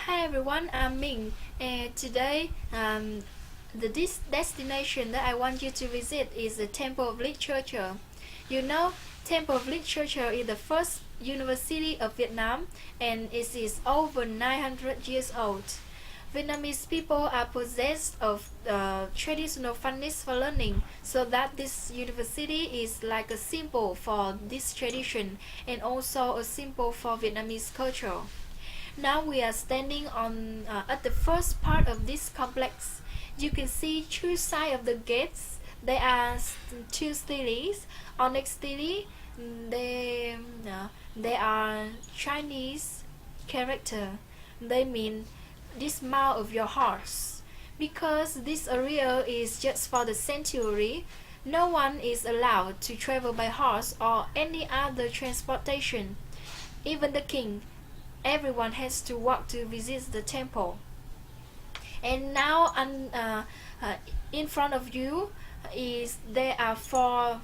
Hi everyone, I'm Ming, and today this destination that I want you to visit is the Temple of Literature. You know, Temple of Literature is the first university of Vietnam, and it is over 900 years old. Vietnamese people are possessed of traditional fondness for learning, so that this university is like a symbol for this tradition and also a symbol for Vietnamese culture. Now we are standing on at the first part of this complex. You can see two sides of the gates. There are two stelaes. On the stele, they they are Chinese character. They mean dismount of your horse. Because this area is just for the sanctuary, no one is allowed to travel by horse or any other transportation. Even the king, everyone has to walk to visit the temple. And now in front of you is there are four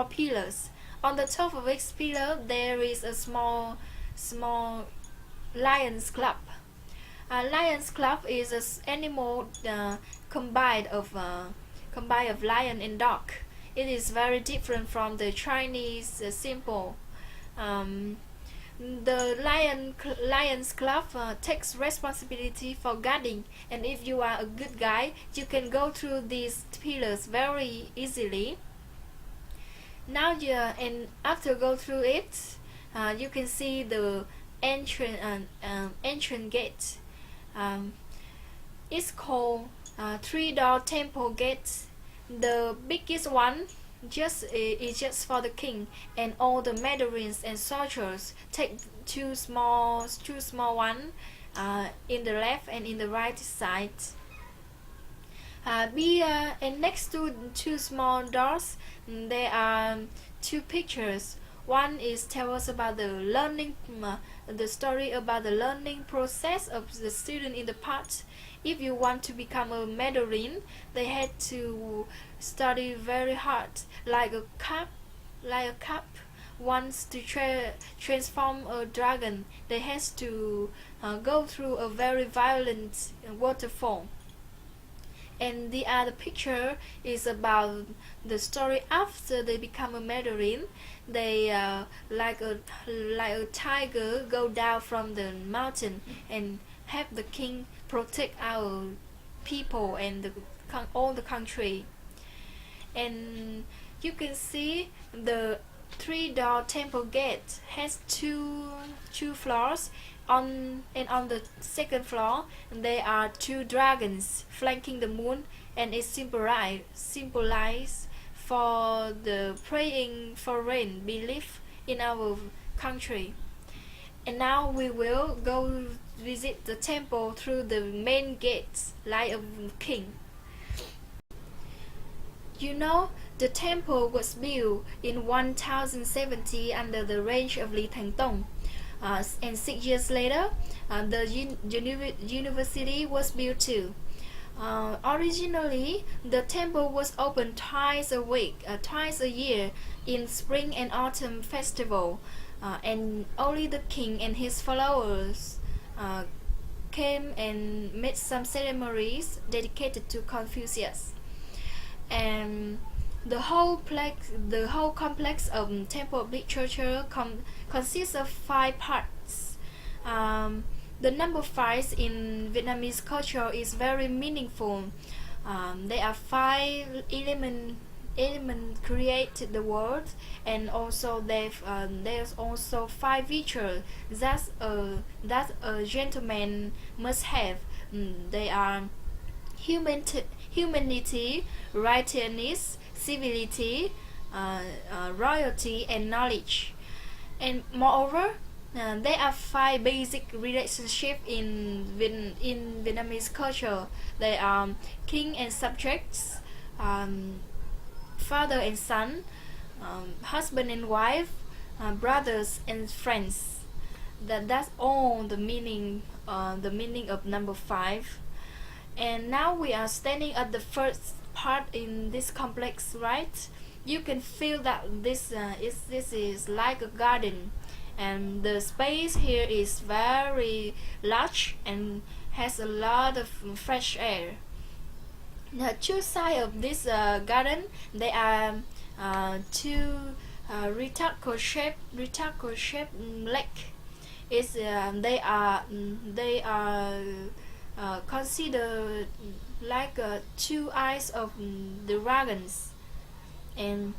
pillars. On the top of each pillar there is a small lion's club. A lion's club is an animal combined of lion and dog. It is very different from the Chinese symbol. Um, the Lions Club takes responsibility for guarding, and if you are a good guy, you can go through these pillars very easily. Now and after go through it, you can see the entrance gate. Um, it's called three-door temple gate. The biggest one is just for the king, and all the mandarins and soldiers take two small one in the left and in the right side. And next to two small doors, there are two pictures. One is tell us about the story about the learning process of the student in the past. If you want to become a Mandarin, they had to study very hard, like a cup. Wants to transform a dragon, they has to go through a very violent waterfall. And the other picture is about the story after they become a Mandarin. They like a tiger go down from the mountain and have the king protect our people and all the country. And you can see the three-door temple gate has two floors. On the second floor there are two dragons flanking the moon, and it symbolize for the praying for rain belief in our country. And now we will go visit the temple through the main gates like a king. You know, the temple was built in 1070 under the reign of Li Tengtong. And 6 years later, the university was built too. Originally, the temple was open twice a year in spring and autumn festival, and only the king and his followers came and made some ceremonies dedicated to Confucius. And the whole complex of Temple of Literature consists of 5 parts. The number 5 in Vietnamese culture is very meaningful. There are 5 elements create the world, and also there's also 5 virtues that a gentleman must have. They are humanity, righteousness, civility, royalty, and knowledge. And moreover, there are 5 basic relationships in Vietnamese culture. They are king and subjects, father and son, husband and wife, brothers and friends. That's all the meaning of number 5. And now we are standing at the first part in this complex, right? You can feel that this is like a garden, and the space here is very large and has a lot of fresh air. The two sides of this garden, they are two rectangle shaped lake. They are considered like two eyes of the dragons, and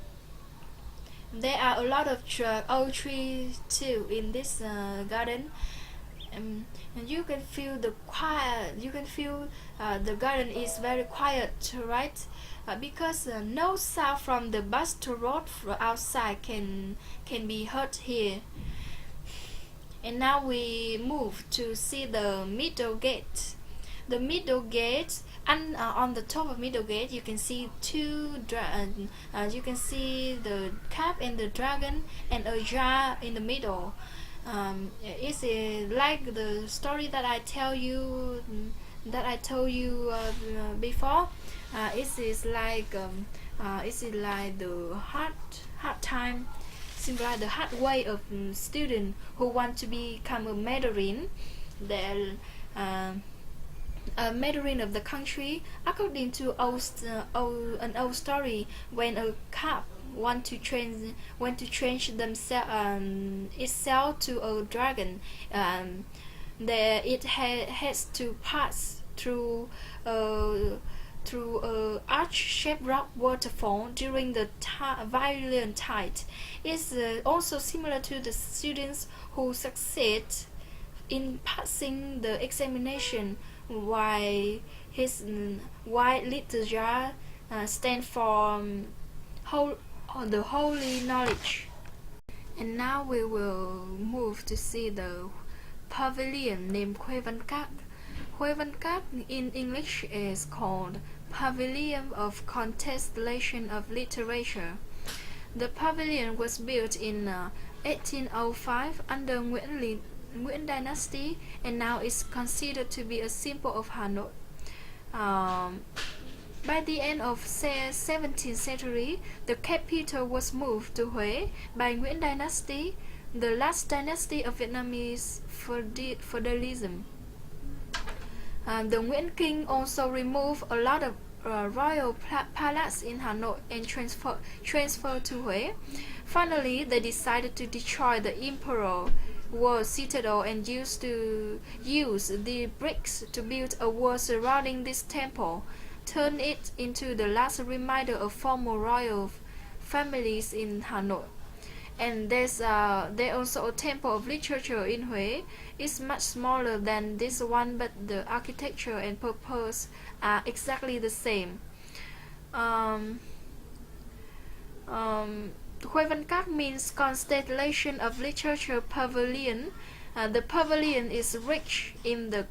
there are a lot of old trees too in this garden. And you can feel the quiet. You can feel the garden is very quiet, right? Because no sound from the bus to road outside can be heard here. And now we move to see the middle gate. The middle gate, and on the top of middle gate, you can see you can see the cap and the dragon and a jar in the middle. It's like the story that I told you before. It is like the hard time, symbolize the hard way of students who want to become a Mandarin. They're a Mandarin of the country, according to an old story. When a calf want to change itself to a dragon, there it has to pass through a arch-shaped rock waterfall during the violent tide. It's also similar to the students who succeed in passing the examination, while his white little jar stand for the holy knowledge. And now we will move to see the pavilion named Khuê Văn Các. Khuê Văn Các in English is called Pavilion of Constellation of Literature. The pavilion was built in 1805 under Nguyễn Dynasty, and now is considered to be a symbol of Hanoi. By the end of 17th century, the capital was moved to Huế by Nguyễn Dynasty, the last dynasty of Vietnamese feudalism. The Nguyễn King also removed a lot of royal palace in Hanoi and transferred to Huế. Finally, they decided to destroy the emperor wall citadel and use the bricks to build a wall surrounding this temple, turn it into the last reminder of former royal families in Hanoi. And there's also a temple of literature in Huế. It's much smaller than this one, but the architecture and purpose are exactly the same. Khuê Văn Các means constellation of literature pavilion. The pavilion is rich in the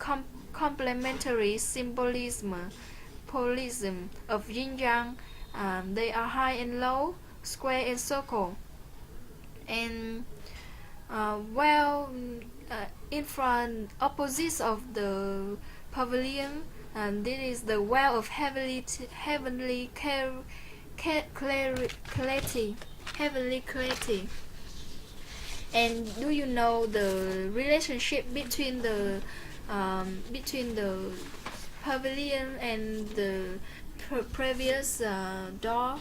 complementary symbolism of yin yang. They are high and low, square and circle. And in front, opposite of the pavilion, this is the well of heavenly clarity. And do you know the relationship between the pavilion and the previous door?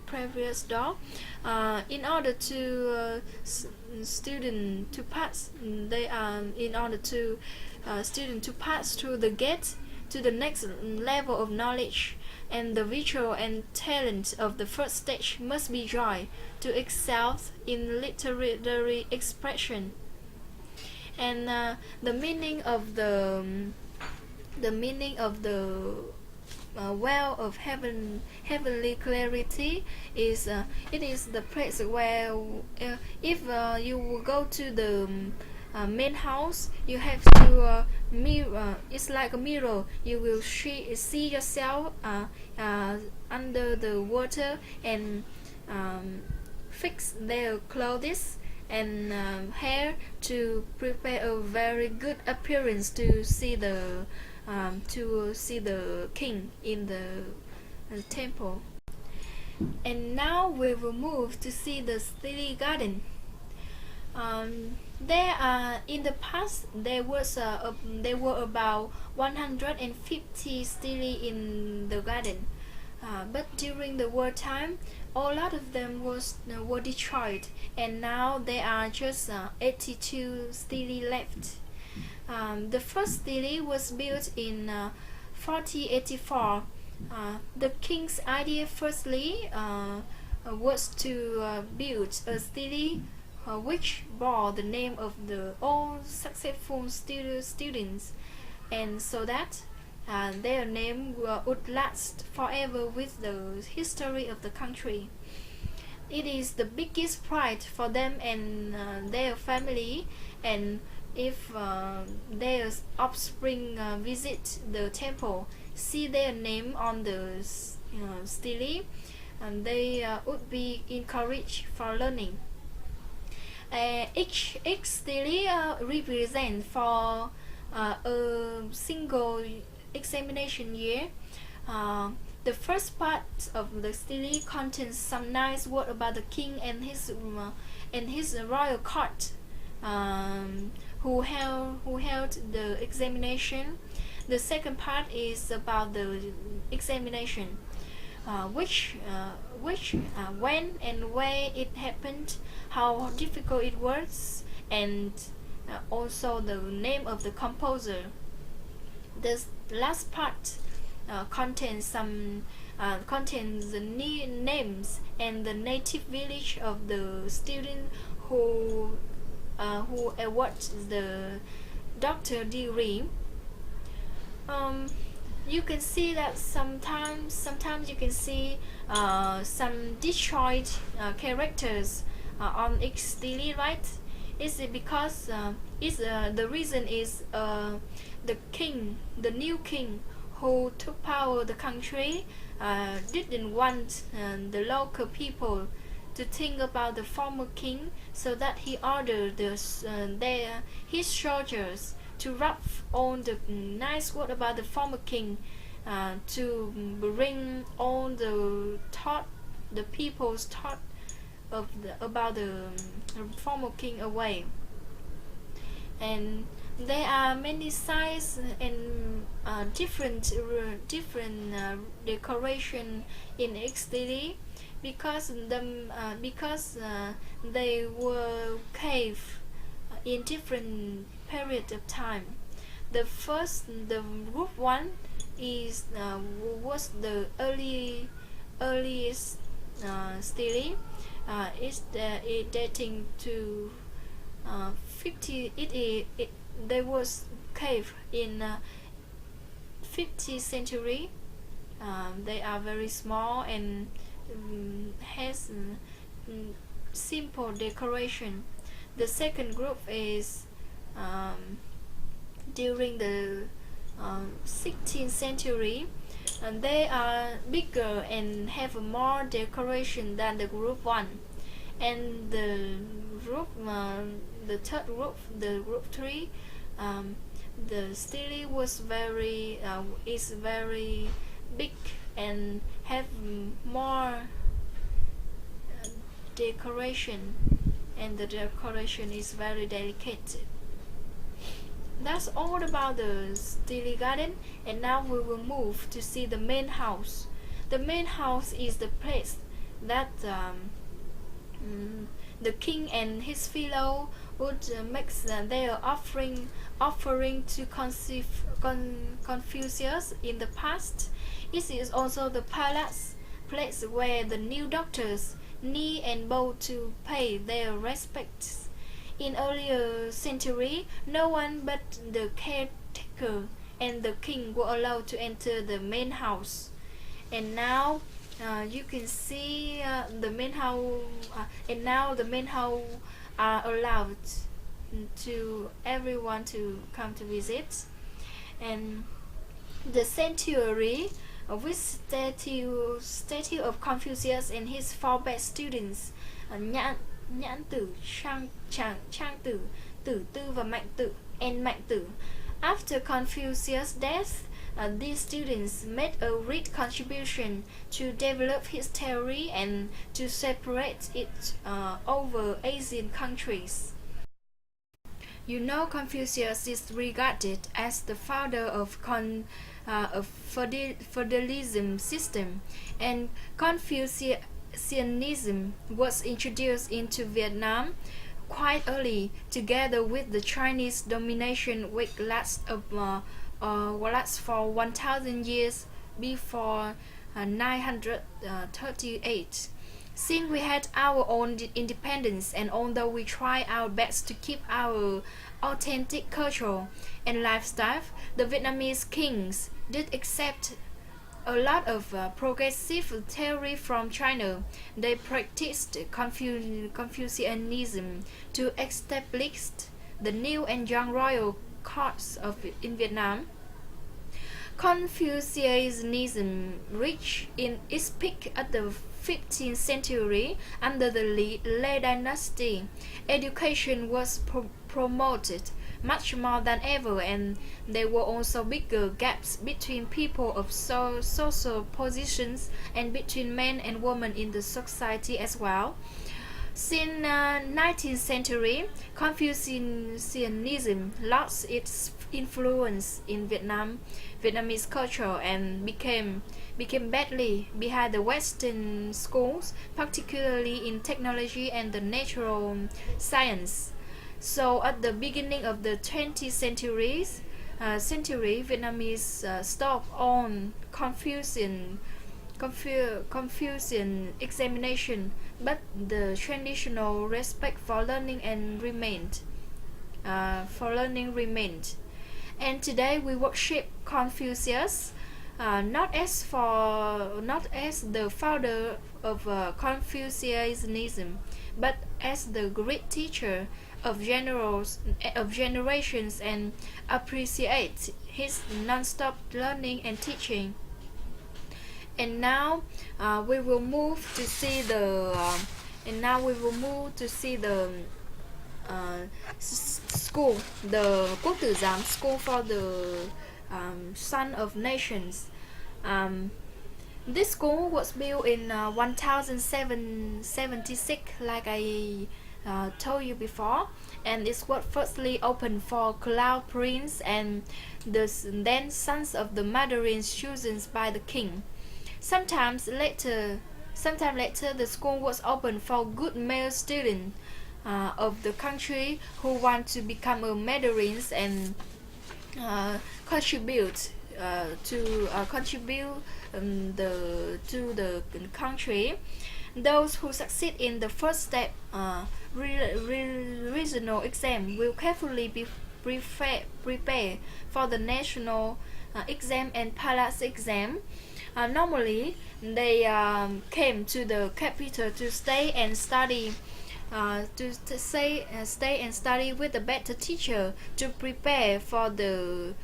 Previous door. In order to student to pass, student to pass through the gate to the next level of knowledge, and the visual and talent of the first stage must be joined to excel in literary expression. And the meaning of the well of heavenly clarity is it is the place where if you will go to the main house, you have to mirror. It's like a mirror. You will see yourself under the water and fix their clothes and hair to prepare a very good appearance to see the king in the temple. And now we will move to see the city garden. There are in the past there were about 150 stele in the garden, but during the wartime, a lot of them were destroyed, and now there are just 82 stele left. The first stele was built in 1484. The king's idea firstly was to build a stele which bore the name of the all successful students, and so that their name would last forever with the history of the country. It is the biggest pride for them and their family, and if their offspring visit the temple, see their name on the stele, and they would be encouraged for learning. Each stele represents for a single examination year. The first part of the stele contains some nice word about the king and his royal court, who held the examination. The second part is about the examination, when and where it happened, how difficult it was, and also the name of the composer. The last part contains the names and the native village of the student who award the doctor degree. You can see that sometimes you can see some destroyed characters on each stele, right? Is it because the reason is the new king who took power the country didn't want the local people to think about the former king, so that he ordered his soldiers to wrap on the nice word about the former king, to bring all the people's thought about the former king away. And there are many signs and different decoration in stele, because they were cave in different period of time. The group one was the earliest stele. It's dating to 50. There was cave in 50th century. They are very small and has simple decoration. The second group is during the 16th century, and they are bigger and have more decoration than the group one. And the third group, the group 3, the stele was is very big and have more decoration, and the decoration is very delicate. That's all about the stele garden, and now we will move to see the main house. The main house is the place that the king and his fellow would make their offering to Confucius in the past. It is also the place where the new doctors kneel and bow to pay their respects. In earlier century, no one but the caretaker and the king were allowed to enter the main house. And now you can see the main house, and now the main house are allowed to everyone to come to visit. And the sanctuary with statue of Confucius and his four best students, Nhãn Tử, Trang Tử, Tử Tư và Mạnh Tử, and Mạnh Tử. After Confucius' death, these students made a great contribution to develop his theory and to separate it over Asian countries. You know, Confucius is regarded as the founder of feudalism system, and Confucianism was introduced into Vietnam quite early, together with the Chinese domination, which lasts for 1,000 years before 938. Since we had our own independence, and although we try our best to keep our authentic culture and lifestyle, the Vietnamese kings did accept a lot of progressive theory from China. They practiced Confucianism to establish the new and young royal courts in Vietnam. Confucianism reached its peak at the 15th century under the Lê dynasty. Education was promoted much more than ever, and there were also bigger gaps between people of social positions and between men and women in the society as well. Since 19th century, Confucianism lost its influence in Vietnamese culture, and became badly behind the Western schools, particularly in technology and the natural science. So at the beginning of the 20th century, Vietnamese stopped on Confucian examination, but the traditional respect for learning remained. And today we worship Confucius, not as the founder of Confucianism, but as the great teacher of generations, and appreciate his non-stop learning and teaching. And now we will move to see the school, the Quốc Tử Giám School for the Son of Nations. This school was built in 1776, like I told you before, and it was firstly opened for Cloud Prince and the then sons of the Mandarins chosen by the king. Sometime later, the school was opened for good male students of the country who want to become a Mandarins and contribute to the country. Those who succeed in the first step regional exam will carefully be prepared for the national exam and palace exam. Normally, they came to the capital to stay and study. Stay and study with a better teacher to prepare for the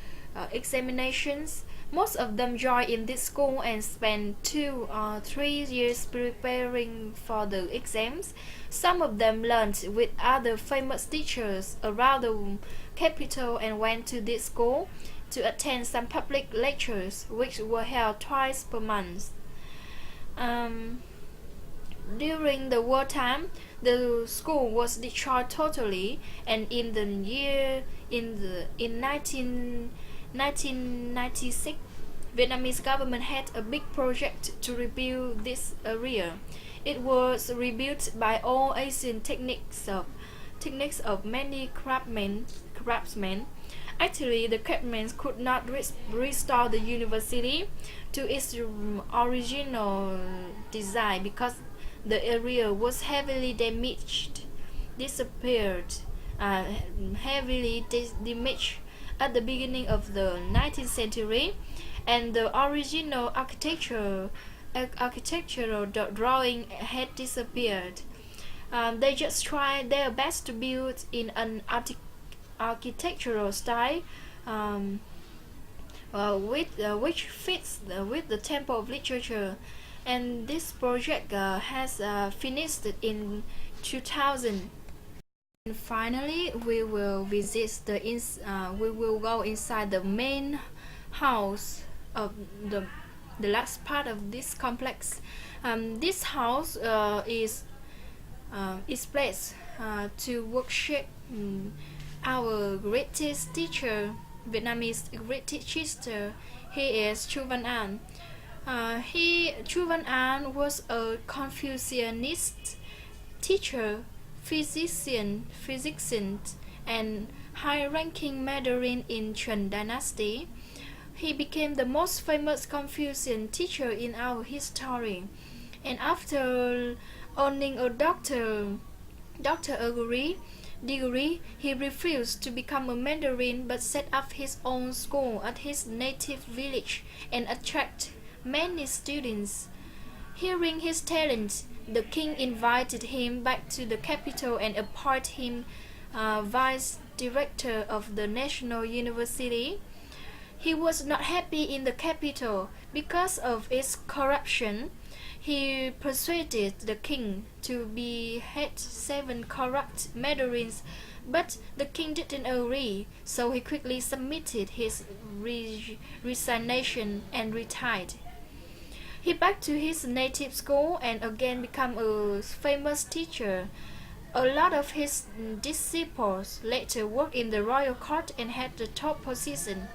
examinations. Most of them joined in this school and spent 2 or 3 years preparing for the exams. Some of them learned with other famous teachers around the capital and went to this school to attend some public lectures, which were held twice per month. During the wartime, the school was destroyed totally, and in 1996, Vietnamese government had a big project to rebuild this area. It was rebuilt by all Asian techniques of many craftsmen. Actually, the craftsmen could not restore the university to its original design because the area was heavily damaged at the beginning of the 19th century, and the original architectural drawing had disappeared. They just tried their best to build in an architectural style which fits with the Temple of Literature, and this project has finished in 2000. And finally, we will go inside the main house of the last part of this complex. This house is placed to worship our greatest teacher, Vietnamese great teacher. He is Chu Văn An. Chu Văn An was a Confucianist teacher, physician, and high-ranking Mandarin in Chun Dynasty. He became the most famous Confucian teacher in our history, and after earning a doctor degree, he refused to become a Mandarin but set up his own school at his native village and attract many students. Hearing his talent, the king invited him back to the capital and appointed him vice director of the National University. He was not happy in the capital because of its corruption. He persuaded the king to behead 7 corrupt Mandarins, but the king didn't agree, so he quickly submitted his resignation and retired. He back to his native school and again became a famous teacher. A lot of his disciples later worked in the royal court and had the top position.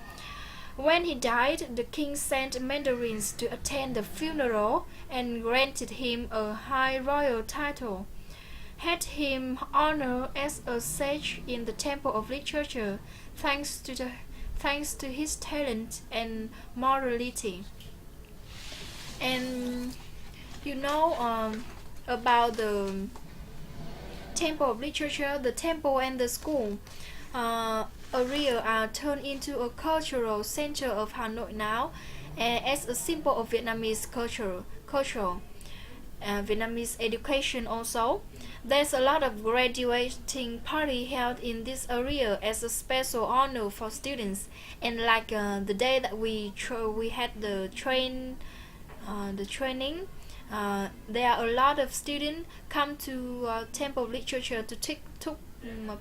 When he died, the king sent Mandarins to attend the funeral and granted him a high royal title, had him honored as a sage in the Temple of Literature, thanks to his talent and morality. And you know about the Temple of Literature, the temple and the school area are turned into a cultural center of Hanoi now, as a symbol of Vietnamese culture, Vietnamese education also. There's a lot of graduating party held in this area as a special honor for students, and like the day that we had the training. There are a lot of students come to Temple of Literature to took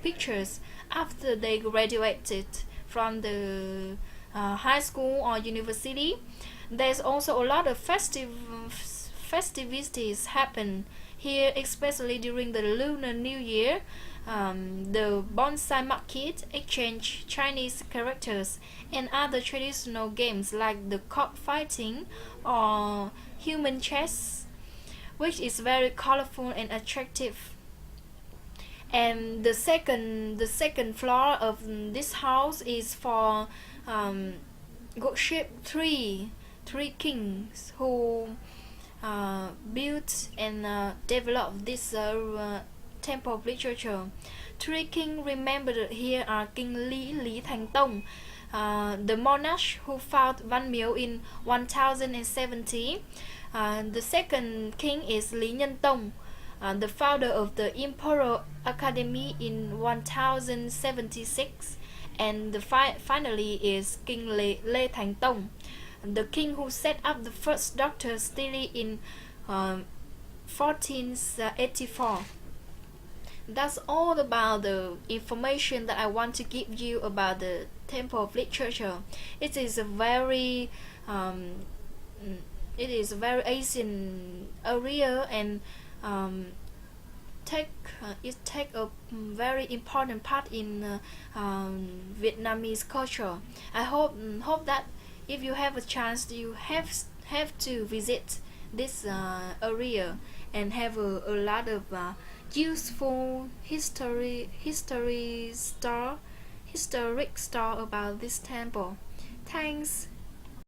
pictures after they graduated from the high school or university. There's also a lot of festivities happen here, especially during the Lunar New Year. The bonsai market, exchange Chinese characters, and other traditional games like the cockfighting or human chess, which is very colorful and attractive. And the second floor of this house is for worship three kings who built and developed this Temple of Literature. 3 kings remembered here are King Lý Thánh Tông, the monarch who founded Văn Miếu in 1070. The second king is Lý Nhân Tông, the founder of the Imperial Academy in 1076, and finally is King Lê Thánh Tông, the king who set up the first doctor study in 1484. That's all about the information that I want to give you about the Temple of Literature. It is a very Asian area, and it take a very important part in Vietnamese culture. I hope that if you have a chance, you have to visit this area and have a lot of useful historic story about this temple. Thanks.